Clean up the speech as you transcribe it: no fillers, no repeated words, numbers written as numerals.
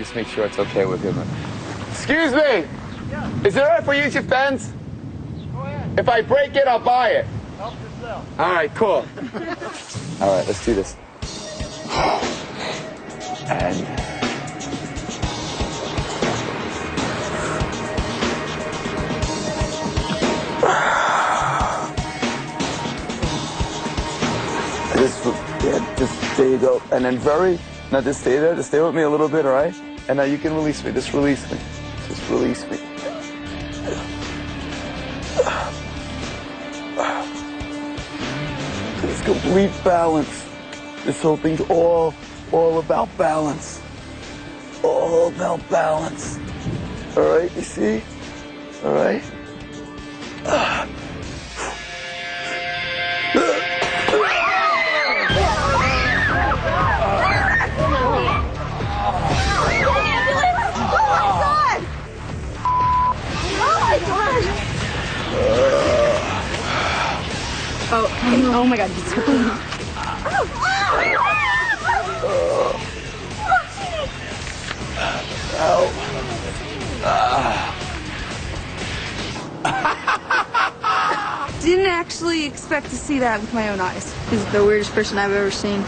just make sure it's okay with him. Excuse me! Yeah. Is it all right if we use your fence? Go ahead. If I break it, I'll buy it. Help yourself. All right, cool. All right, let's do this. And... just there you go. And then now just stay there. Just stay with me a little bit, all right? And now you can release me. Just release me. Just release me. It's complete balance. This whole thing's all about balance. All about balance. All right, you see? All right? Oh my God. Didn't actually expect to see that with my own eyes. He's the weirdest person I've ever seen.